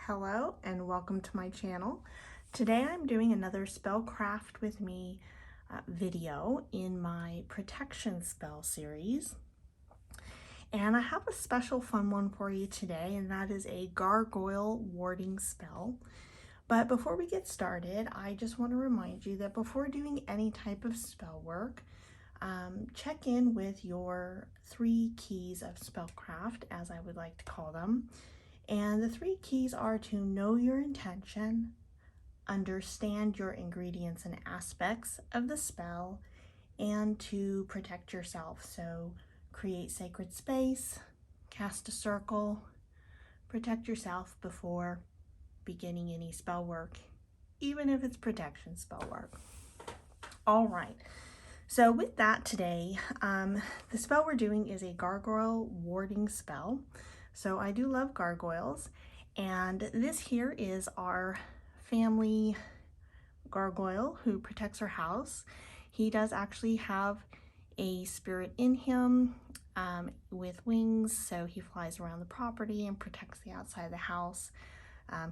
Hello and welcome to my channel. Today I'm doing another Spellcraft with me video in my protection spell series. And I have a special fun one for you today, and that is a gargoyle warding spell. But before we get started, I just want to remind you that before doing any type of spell work, check in with your 3 keys of spellcraft, as I would like to call them. And the 3 keys are to know your intention, understand your ingredients and aspects of the spell, and to protect yourself. So create sacred space, cast a circle, protect yourself before beginning any spell work, even if it's protection spell work. All right. So with that today, the spell we're doing is a gargoyle warding spell. So I do love gargoyles, and this here is our family gargoyle who protects our house. He does actually have a spirit in him with wings, so he flies around the property and protects the outside of the house.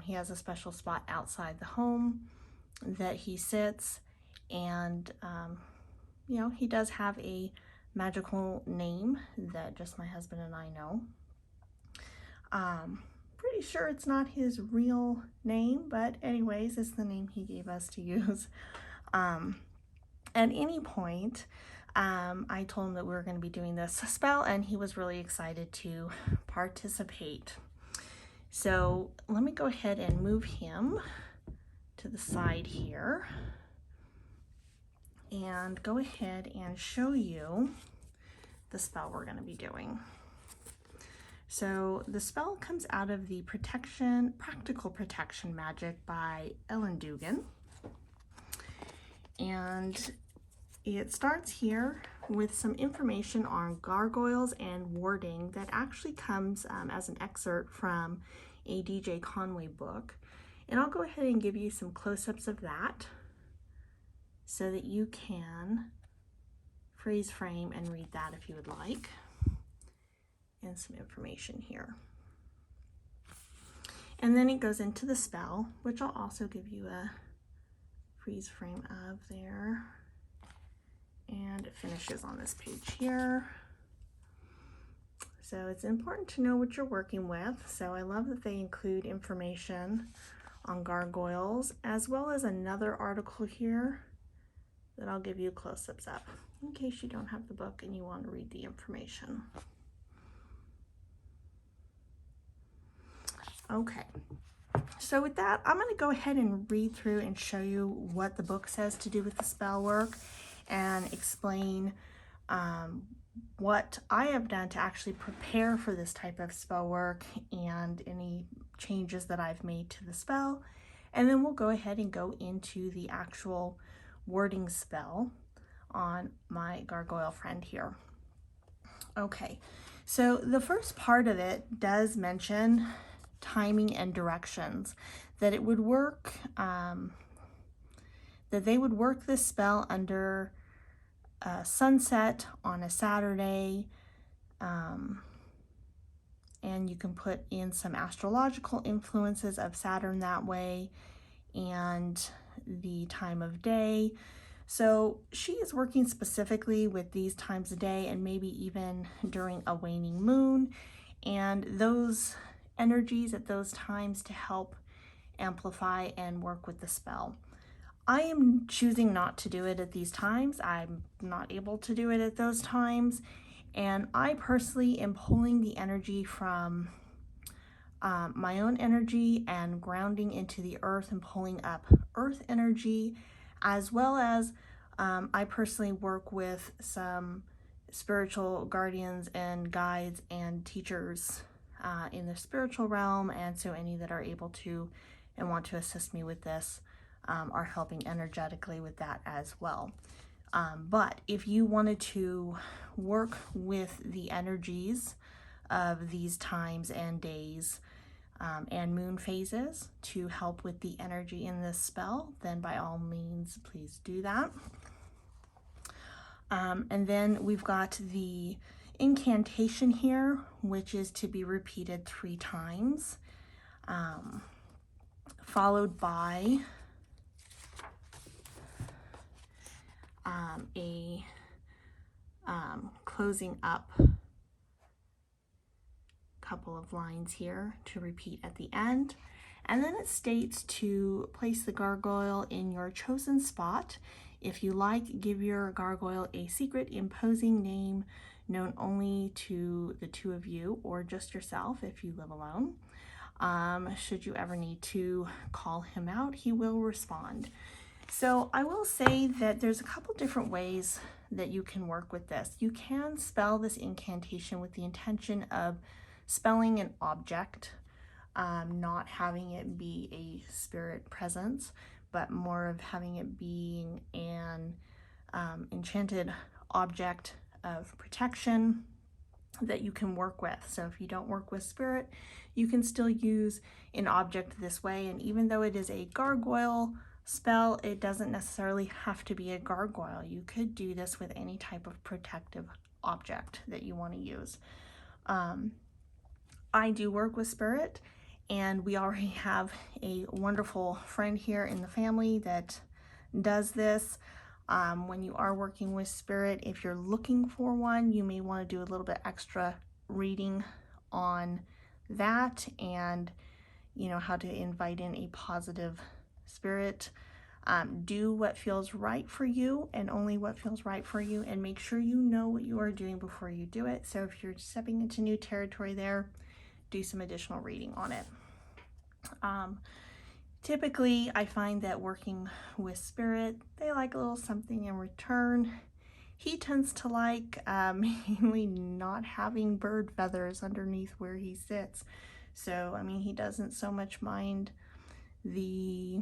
He has a special spot outside the home that he sits, and you know, he does have a magical name that just my husband and I know. Pretty sure it's not his real name, but anyways, it's the name he gave us to use. At any point, I told him that we were going to be doing this spell, and he was really excited to participate. So let me go ahead and move him to the side here and go ahead and show you the spell we're going to be doing. So the spell comes out of the Practical Protection Magic by Ellen Dugan. And it starts here with some information on gargoyles and warding that actually comes as an excerpt from a DJ Conway book. And I'll go ahead and give you some close-ups of that so that you can freeze frame and read that if you would like. And some information here. And then it goes into the spell, which I'll also give you a freeze frame of there. And it finishes on this page here. So it's important to know what you're working with. So I love that they include information on gargoyles, as well as another article here that I'll give you close-ups of, in case you don't have the book and you want to read the information. Okay, so with that, I'm going to go ahead and read through and show you what the book says to do with the spell work and explain what I have done to actually prepare for this type of spell work and any changes that I've made to the spell. And then we'll go ahead and go into the actual wording spell on my gargoyle friend here. Okay, so the first part of it does mention timing and directions, that it would work, that they would work this spell under sunset on a Saturday, and you can put in some astrological influences of Saturn that way, and the time of day. So she is working specifically with these times of day, and maybe even during a waning moon, and those energies at those times to help amplify and work with the spell. I am choosing not to do it at these times. I'm not able to do it at those times, and I personally am pulling the energy from my own energy and grounding into the earth and pulling up earth energy, as well as I personally work with some spiritual guardians and guides and teachers in the spiritual realm, and so any that are able to and want to assist me with this are helping energetically with that as well. But if you wanted to work with the energies of these times and days and moon phases to help with the energy in this spell, then by all means, please do that. And then we've got the incantation here, which is to be repeated 3 times. followed by a closing up couple of lines here to repeat at the end. And then it states to place the gargoyle in your chosen spot. If you like, give your gargoyle a secret, imposing name known only to the two of you or just yourself if you live alone. Should you ever need to call him out, he will respond. So I will say that there's a couple different ways that you can work with this. You can spell this incantation with the intention of spelling an object, not having it be a spirit presence, but more of having it being an enchanted object of protection that you can work with. So if you don't work with spirit, you can still use an object this way. And even though it is a gargoyle spell, it doesn't necessarily have to be a gargoyle. You could do this with any type of protective object that you want to use. I do work with spirit, and we already have a wonderful friend here in the family that does this. When you are working with spirit, if you're looking for one, you may want to do a little bit extra reading on that, and how to invite in a positive spirit. Do what feels right for you, and only what feels right for you, and make sure you know what you are doing before you do it. So if you're stepping into new territory there, do some additional reading on it. Typically, I find that working with spirit, they like a little something in return. He tends to like mainly not having bird feathers underneath where he sits. So, I mean, he doesn't so much mind the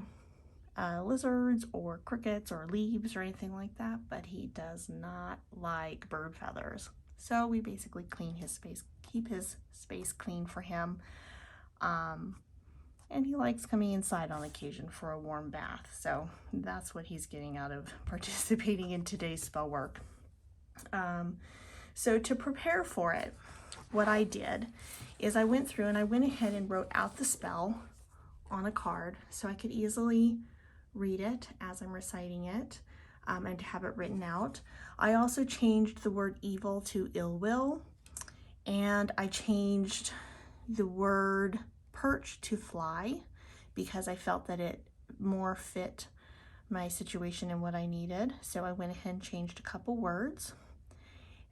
lizards or crickets or leaves or anything like that, but he does not like bird feathers. So we basically clean his space, keep his space clean for him. And he likes coming inside on occasion for a warm bath. So that's what he's getting out of participating in today's spell work. So to prepare for it, what I did is I went through and I went ahead and wrote out the spell on a card so I could easily read it as I'm reciting it, and to have it written out. I also changed the word evil to ill will, and I changed the word perch to fly because I felt that it more fit my situation and what I needed. So I went ahead and changed a couple words,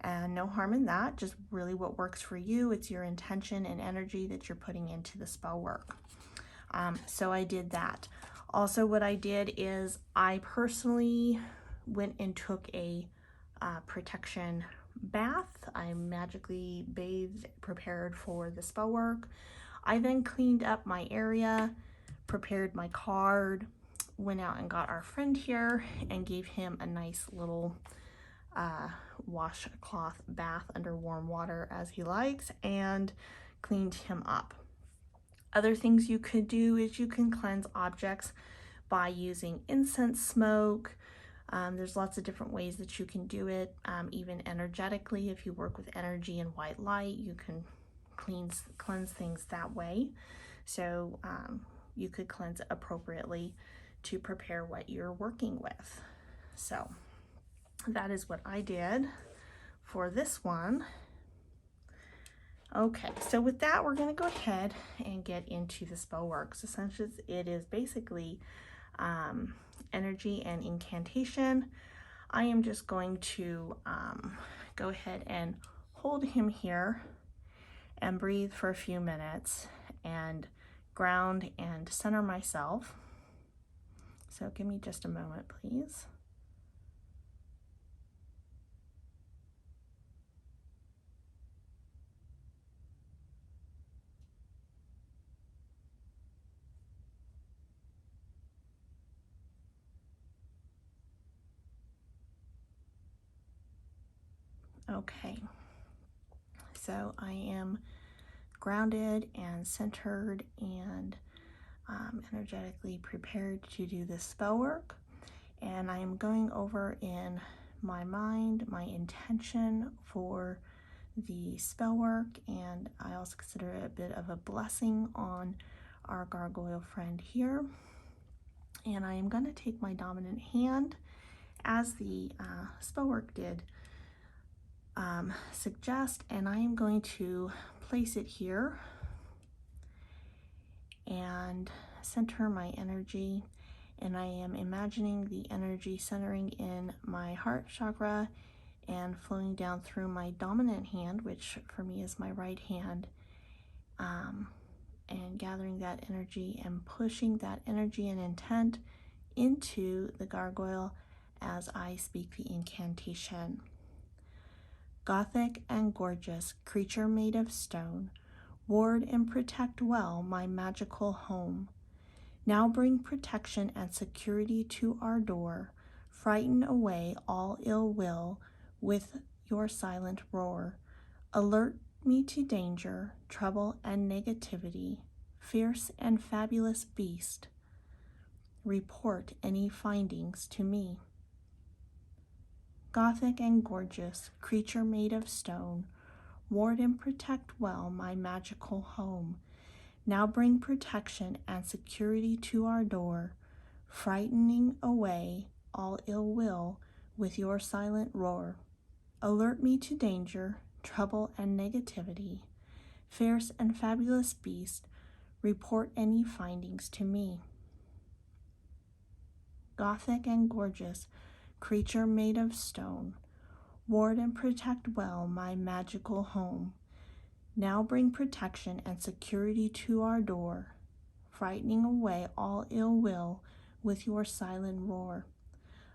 and no harm in that, just really what works for you. It's your intention and energy that you're putting into the spell work. So I did that. Also, what I did is I personally went and took a protection bath. I magically bathed, prepared for the spell work. I then cleaned up my area, prepared my card, went out and got our friend here and gave him a nice little washcloth bath under warm water as he likes, and cleaned him up. Other things you could do is you can cleanse objects by using incense smoke. There's lots of different ways that you can do it. Even energetically, if you work with energy and white light, you can cleanse things that way. So you could cleanse it appropriately to prepare what you're working with. So that is what I did for this one. Okay, so with that, we're going to go ahead and get into the spell work. So since it is basically energy and incantation, I am just going to go ahead and hold him here and breathe for a few minutes and ground and center myself. So give me just a moment, please. Okay, so I am grounded and centered and energetically prepared to do this spell work, and I am going over in my mind my intention for the spell work, and I also consider it a bit of a blessing on our gargoyle friend here. And I am going to take my dominant hand, as the spell work did suggest, and I am going to place it here and center my energy. And I am imagining the energy centering in my heart chakra and flowing down through my dominant hand, which for me is my right hand, and gathering that energy and pushing that energy and intent into the gargoyle as I speak the incantation. Gothic and gorgeous creature made of stone, ward and protect well my magical home. Now bring protection and security to our door. Frighten away all ill will with your silent roar. Alert me to danger, trouble, and negativity. Fierce and fabulous beast, report any findings to me. Gothic and gorgeous creature made of stone, ward and protect well my magical home. Now bring protection and security to our door, frightening away all ill will with your silent roar. Alert me to danger, trouble, and negativity. Fierce and fabulous beast, report any findings to me. Gothic and gorgeous creature made of stone, ward and protect well my magical home. Now bring protection and security to our door, frightening away all ill will with your silent roar.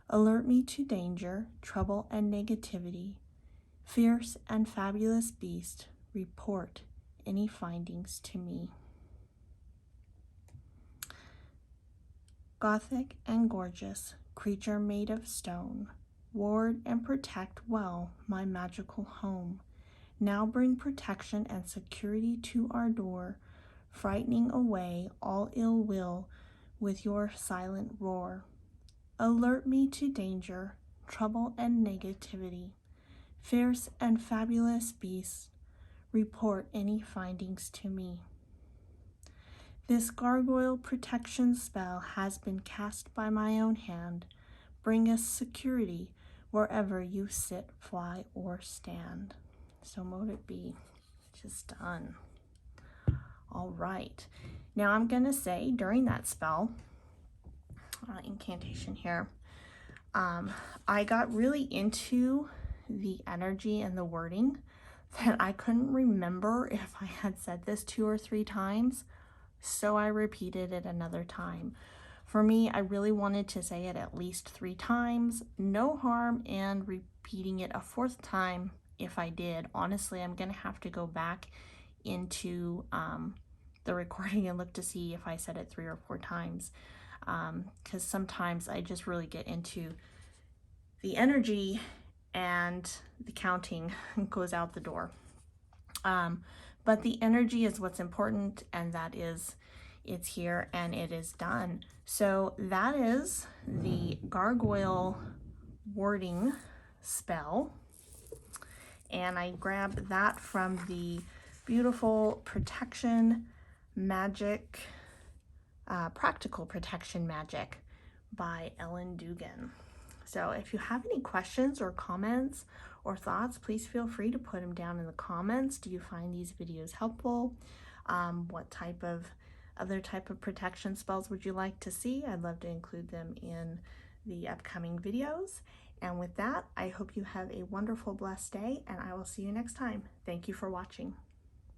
Alert me to danger, trouble, and negativity. Fierce and fabulous beast, report any findings to me. Gothic and gorgeous creature made of stone, ward and protect well my magical home. Now bring protection and security to our door, frightening away all ill will with your silent roar. Alert me to danger, trouble, and negativity. Fierce and fabulous beasts, report any findings to me. This gargoyle protection spell has been cast by my own hand. Bring us security wherever you sit, fly, or stand. So mote it be. Just done. All right. Now I'm going to say during that spell, incantation here, I got really into the energy and the wording that I couldn't remember if I had said this 2 or 3 times, so I repeated it another time. For me, I really wanted to say it at least 3 times. No harm in repeating it a 4th time if I did. Honestly, I'm going to have to go back into the recording and look to see if I said it 3 or 4 times, because sometimes I just really get into the energy and the counting goes out the door. But the energy is what's important, and that is, it's here and it is done. So that is the gargoyle warding spell. And I grabbed that from the beautiful Protection Magic, Practical Protection Magic by Ellen Dugan. So if you have any questions or comments or thoughts, please feel free to put them down in the comments. Do you find these videos helpful? What type of other type of protection spells would you like to see? I'd love to include them in the upcoming videos. And with that, I hope you have a wonderful, blessed day, and I will see you next time. Thank you for watching.